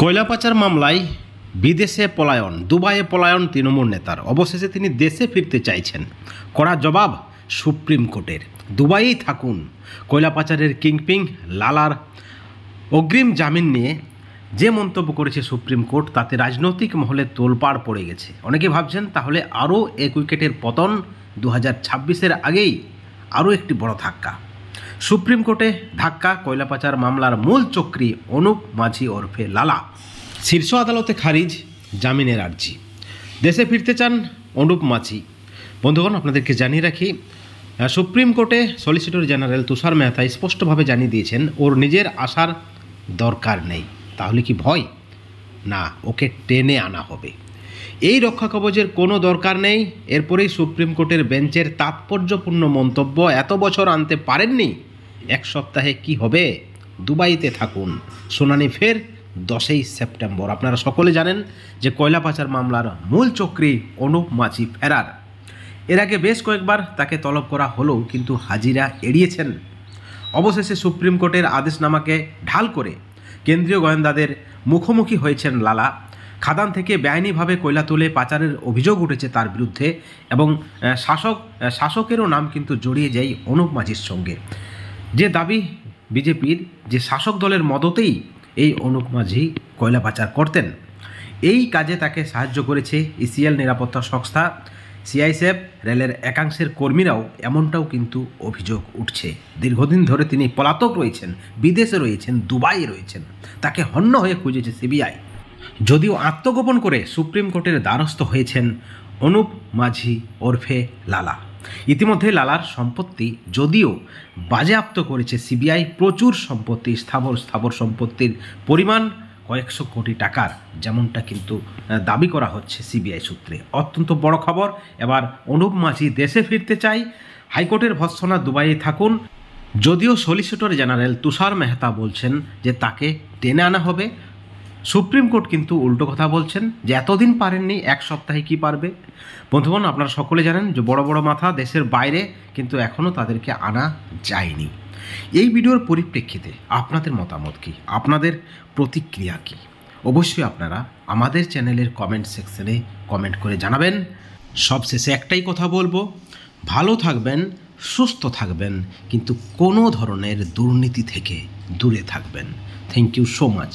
কয়লা পাচার মামলায় বিদেশে পলায়ন, দুবাইয়ে পলায়ন তৃণমূল নেতার। অবশেষে তিনি দেশে ফিরতে চাইছেন। কড়া জবাব সুপ্রিম কোর্টের। দুবাইয়েই থাকুন। কয়লা পাচারের কিংপিং লালার অগ্রিম জামিন নিয়ে যে মন্তব্য করেছে সুপ্রিম কোর্ট, তাতে রাজনৈতিক মহলে তোলপাড় পড়ে গেছে। অনেকে ভাবছেন তাহলে আরও এক উইকেটের পতন 2026-এর আগেই আরও একটি বড় ধাক্কা। সুপ্রিম কোর্টে ধাক্কা, কয়লা পাচার মামলার মূল চক্রী অনুপ মাঝি ওরফে লালা। শীর্ষ আদালতে খারিজ জামিনের আর্জি। দেশে ফিরতে চান অনুপ মাঝি। বন্ধুগণ, আপনাদেরকে জানিয়ে রাখি, সুপ্রিম কোর্টে সলিসিটর জেনারেল তুষার মেহতা স্পষ্টভাবে জানিয়ে দিয়েছেন ওর নিজের আসার দরকার নেই। তাহলে কি ভয়? না, ওকে টেনে আনা হবে। এই রক্ষা কবচের কোনো দরকার নেই। এরপরেই সুপ্রিম কোর্টের বেঞ্চের তাৎপর্যপূর্ণ মন্তব্য, এত বছর আনতে পারেননি, এক সপ্তাহে কি হবে? দুবাইতে থাকুন। শুনানি ফের 10ই সেপ্টেম্বর। আপনারা সকলে জানেন যে কয়লা পাচার মামলার মূল চক্রী অনুপ মাঝি ফেরার। এর আগে বেশ কয়েকবার তাকে তলব করা হলেও কিন্তু হাজিরা এড়িয়েছেন। অবশেষে সুপ্রিম কোর্টের আদেশনামাকে ঢাল করে কেন্দ্রীয় গোয়েন্দাদের মুখোমুখি হয়েছেন লালা। খাদান থেকে বেআইনিভাবে কয়লা তুলে পাচারের অভিযোগ উঠেছে তার বিরুদ্ধে, এবং শাসকেরও নাম কিন্তু জড়িয়ে যায় অনুপ মাঝির সঙ্গে। যে দাবি বিজেপির, যে শাসক দলের মদতেই এই অনুপ মাঝি কয়লা পাচার করতেন। এই কাজে তাকে সাহায্য করেছে ইসিএল নিরাপত্তা সংস্থা, সিআইএসএফ, রেলের একাংশের কর্মীরাও, এমনটাও কিন্তু অভিযোগ উঠছে। দীর্ঘদিন ধরে তিনি পলাতক রয়েছেন, বিদেশে রয়েছেন, দুবাইয়ে রয়েছেন। তাকে হন্য হয়ে খুঁজেছে সিবিআই। যদিও আত্মগোপন করে সুপ্রিম কোর্টের দ্বারস্থ হয়েছেন অনুপ মাঝি ওরফে লালা। ইতিমধ্যে লালার সম্পত্তি যদিও বাজেয়াপ্ত করেছে সিবিআই, প্রচুর সম্পত্তি, স্থাবর সম্পত্তির পরিমাণ কয়েকশো কোটি টাকার, যেমনটা কিন্তু দাবি করা হচ্ছে সিবিআই সূত্রে। অত্যন্ত বড় খবর, এবার অনুপ মাঝি দেশে ফিরতে চাই। হাইকোর্টের ভর্ৎসনা দুবাইয়ে থাকুন। যদিও সলিসিটর জেনারেল তুষার মেহতা বলছেন যে তাকে টেনে আনা হবে, সুপ্রিম কোর্ট কিন্তু উল্টো কথা বলছেন যে এতদিন পারেননি, এক সপ্তাহে কি পারবে। বন্ধুগণ, আপনারা সকলে জানেন যে বড় বড় মাথা দেশের বাইরে, কিন্তু এখনও তাদেরকে আনা যায়নি। এই ভিডিওর পরিপ্রেক্ষিতে আপনাদের মতামত কী, আপনাদের প্রতিক্রিয়া কী? অবশ্যই আপনারা আমাদের চ্যানেলের কমেন্ট সেকশনে কমেন্ট করে জানাবেন। সবশেষে একটাই কথা বলবো, ভালো থাকবেন, সুস্থ থাকবেন, কিন্তু কোনো ধরনের দুর্নীতি থেকে দূরে থাকবেন। Thank you so much.